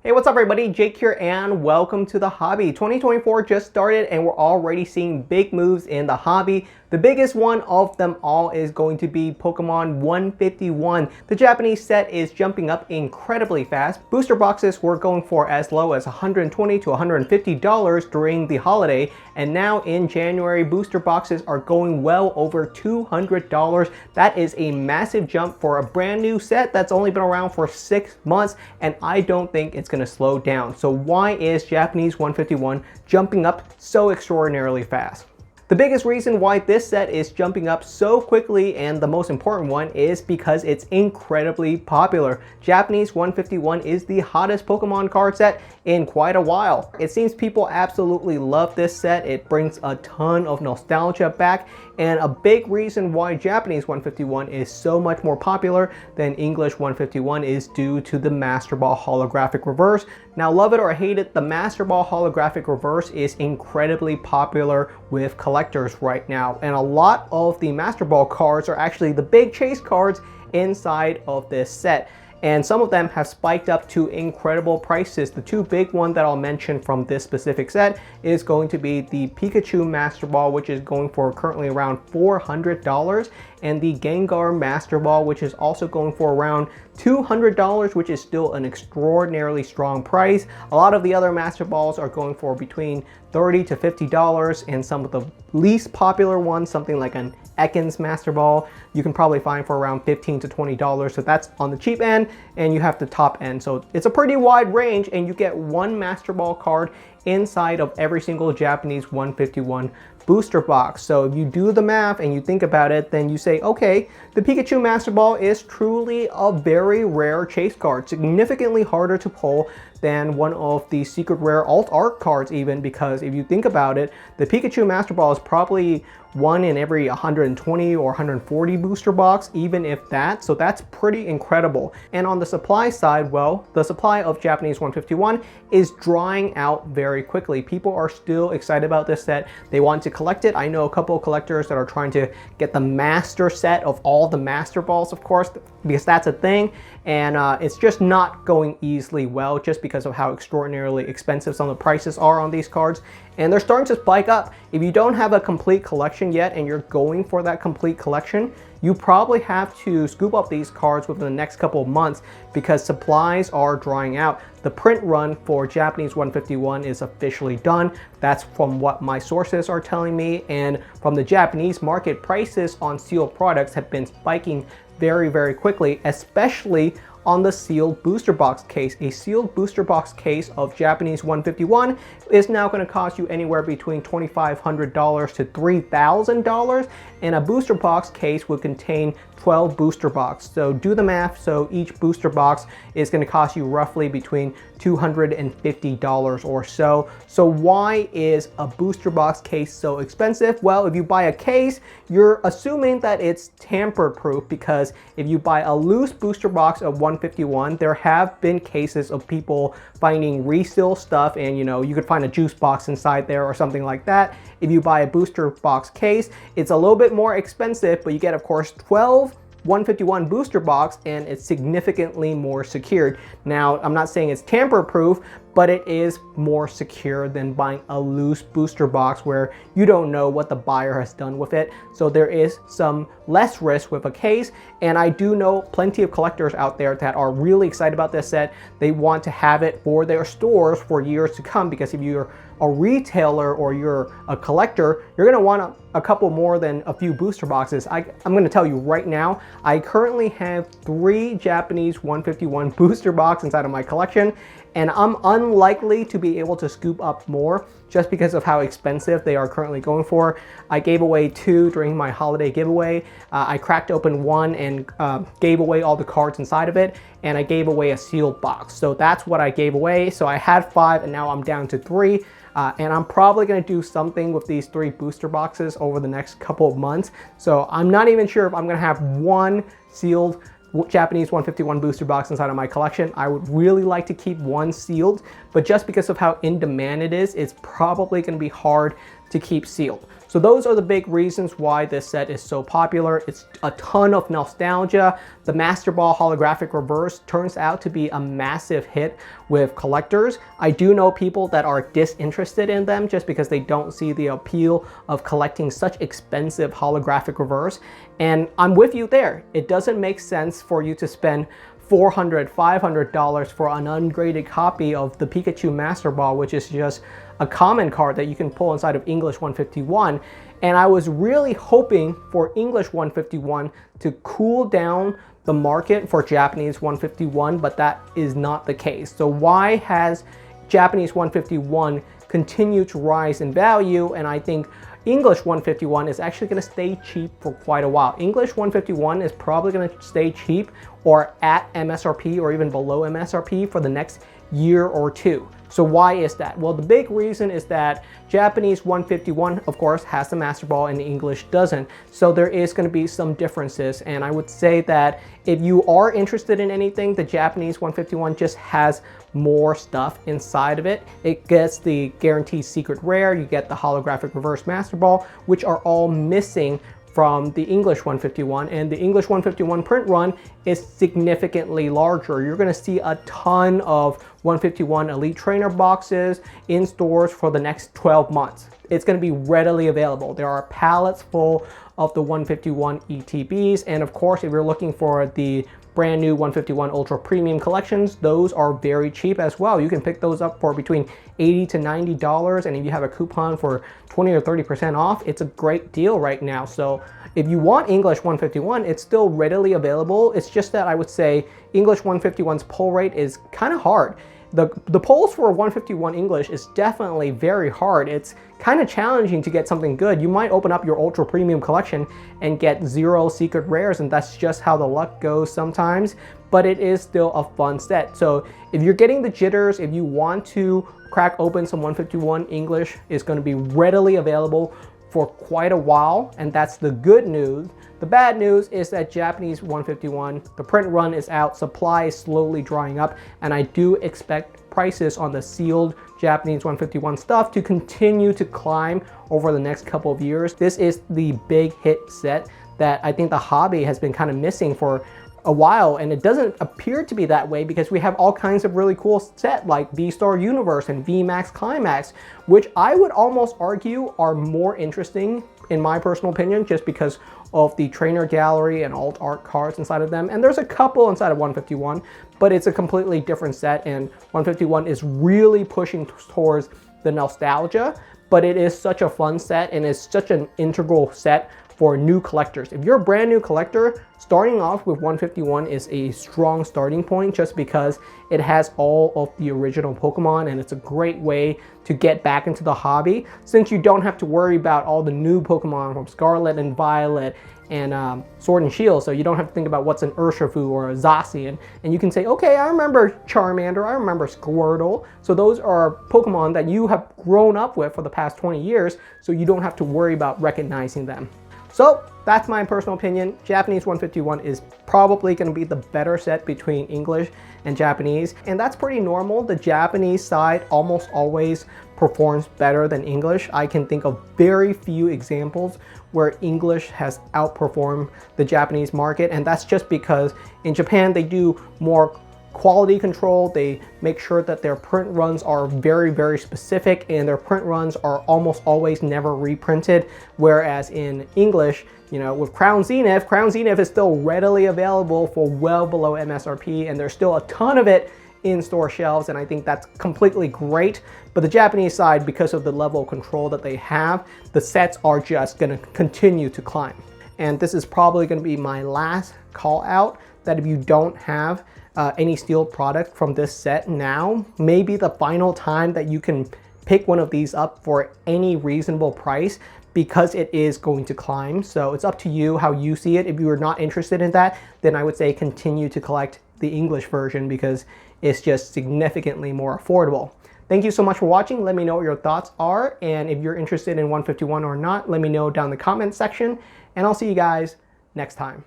Hey, what's up everybody? Jake here and welcome to the hobby. 2024 just started and we're already seeing big moves in the hobby. The biggest one of them all is going to be Pokemon 151. The Japanese set is jumping up incredibly fast. Booster boxes were going for as low as $120 to $150 during the holiday, and now in January, booster boxes are going well over $200. That is a massive jump for a brand new set that's only been around for 6 months, and I don't think it's going to slow down. So why is Japanese 151 jumping up so extraordinarily fast? The biggest reason why this set is jumping up so quickly, and the most important one, is because it's incredibly popular. Japanese 151 is the hottest Pokemon card set in quite a while. It seems people absolutely love this set. It brings a ton of nostalgia back, and a big reason why Japanese 151 is so much more popular than English 151 is due to the Master Ball holographic reverse. Now, love it or hate it, the Master Ball holographic reverse is incredibly popular with collectors right now, and a lot of the Master Ball cards are actually the big chase cards inside of this set, and some of them have spiked up to incredible prices. The two big ones that I'll mention from this specific set is going to be the Pikachu Master Ball, which is going for currently around $400, and the Gengar Master Ball, which is also going for around $200, which is still an extraordinarily strong price. A lot of the other Master Balls are going for between $30 to $50, and some of the least popular ones, something like an Ekans Master Ball, you can probably find for around $15 to $20. So that's on the cheap end, and you have the top end. So it's a pretty wide range, and you get one Master Ball card inside of every single Japanese 151 booster box. So if you do the math and you think about it, then you say, okay, the Pikachu Master Ball is truly a very rare chase card, significantly harder to pull than one of the secret rare alt art cards even, because if you think about it, the Pikachu Master Ball is probably one in every 120 or 140 booster box, even if that. So that's pretty incredible. And on the supply side, well, the supply of Japanese 151 is drying out very quickly. People are still excited about this set. They want to collect it. I know a couple of collectors that are trying to get the master set of all the Master Balls, of course, because that's a thing. And it's just not going easily well, just because of how extraordinarily expensive some of the prices are on these cards. And they're starting to spike up. If you don't have a complete collection yet and you're going for that complete collection, you probably have to scoop up these cards within the next couple of months because supplies are drying out. The print run for Japanese 151 is officially done. That's from what my sources are telling me. And from the Japanese market, prices on sealed products have been spiking very, very quickly, especially on the sealed booster box case. A sealed booster box case of Japanese 151 is now going to cost you anywhere between $2,500 to $3,000, and a booster box case would contain 12 booster boxes. So do the math. So each booster box is going to cost you roughly between $250 or so. So why is a booster box case so expensive? Well, if you buy a case, you're assuming that it's tamper proof, because if you buy a loose booster box of 151, there have been cases of people finding reseal stuff, and you could find a juice box inside there or something like that. If you buy a booster box case, it's a little bit more expensive, but you get, of course, 12 151 booster box, and it's significantly more secured. Now, I'm not saying it's tamper proof, but it is more secure than buying a loose booster box where you don't know what the buyer has done with it. So there is some less risk with a case, and I do know plenty of collectors out there that are really excited about this set. They want to have it for their stores for years to come, because if you're a retailer or you're a collector, you're going to want a couple more than a few booster boxes. I'm going to tell you right now, I currently have 3 Japanese 151 booster boxes inside of my collection, and I'm unlikely to be able to scoop up more just because of how expensive they are currently going for. I gave away 2 during my holiday giveaway. I cracked open 1 and gave away all the cards inside of it, and I gave away a sealed box. So that's what I gave away. So I had 5 and now I'm down to 3. And I'm probably going to do something with these 3 booster boxes over the next couple of months. So I'm not even sure if I'm going to have 1 sealed Japanese 151 booster box inside of my collection. I would really like to keep 1 sealed, but just because of how in demand it is, it's probably going to be hard to keep sealed. So So those are the big reasons why this set is so popular. It's a ton of nostalgia. The Master Ball holographic reverse turns out to be a massive hit with collectors. I do know people that are disinterested in them just because they don't see the appeal of collecting such expensive holographic reverse. And I'm with you there. It doesn't make sense for you to spend $400, $500 for an ungraded copy of the Pikachu Master Ball, which is just a common card that you can pull inside of English 151. And I was really hoping for English 151 to cool down the market for Japanese 151, but that is not the case. So why has Japanese 151 continued to rise in value? And I think English 151 is actually going to stay cheap for quite a while. English 151 is probably going to stay cheap or at MSRP or even below MSRP for the next year or two. So why is that? Well, the big reason is that Japanese 151, of course, has the Master Ball and English doesn't. So there is going to be some differences. And I would say that if you are interested in anything, the Japanese 151 just has more stuff inside of it. It gets the guaranteed secret rare, you get the holographic reverse Master Ball, which are all missing from the English 151, and the English 151 print run is significantly larger. You're gonna see a ton of 151 Elite Trainer boxes in stores for the next 12 months. It's gonna be readily available. There are pallets full of the 151 ETBs, and of course, if you're looking for the brand new 151 Ultra Premium collections, those are very cheap as well. You can pick those up for between $80 to $90, and if you have a coupon for 20 or 30% off, it's a great deal right now. So if you want English 151, it's still readily available. It's just that I would say English 151's pull rate is kind of hard. The polls for 151 English is definitely very hard. It's kind of challenging to get something good. You might open up your ultra premium collection and get 0 secret rares, and that's just how the luck goes sometimes, but it is still a fun set. So if you're getting the jitters, if you want to crack open some 151 English, it's going to be readily available for quite a while, and that's the good news. The bad news is that Japanese 151, the print run is out, supply is slowly drying up, and I do expect prices on the sealed Japanese 151 stuff to continue to climb over the next couple of years. This is the big hit set that I think the hobby has been kind of missing for a while, and it doesn't appear to be that way because we have all kinds of really cool sets like V-Star Universe and VMAX Climax, which I would almost argue are more interesting in my personal opinion, just because of the trainer gallery and alt art cards inside of them. And there's a couple inside of 151, but it's a completely different set, and 151 is really pushing towards the nostalgia, but it is such a fun set and it's such an integral set for new collectors. If you're a brand new collector, starting off with 151 is a strong starting point just because it has all of the original Pokemon, and it's a great way to get back into the hobby since you don't have to worry about all the new Pokemon from Scarlet and Violet and Sword and Shield. So you don't have to think about what's an Urshifu or a Zacian, and you can say, okay, I remember Charmander, I remember Squirtle. So those are Pokemon that you have grown up with for the past 20 years, so you don't have to worry about recognizing them. So that's my personal opinion. Japanese 151 is probably going to be the better set between English and Japanese, and that's pretty normal. The Japanese side almost always performs better than English. I can think of very few examples where English has outperformed the Japanese market, and that's just because in Japan they do more quality control. They make sure that their print runs are very, very specific, and their print runs are almost always never reprinted. Whereas in English, you know, with Crown Zenith is still readily available for well below MSRP, and there's still a ton of it in store shelves, and I think that's completely great. But the Japanese side, because of the level of control that they have, the sets are just gonna continue to climb. And this is probably gonna be my last call out, that if you don't have any steel product from this set now, maybe the final time that you can pick one of these up for any reasonable price, because it is going to climb. So it's up to you how you see it. If you are not interested in that, then I would say continue to collect the English version because it's just significantly more affordable. Thank you so much for watching. Let me know what your thoughts are, and if you're interested in 151 or not, let me know down in the comment section, and I'll see you guys next time.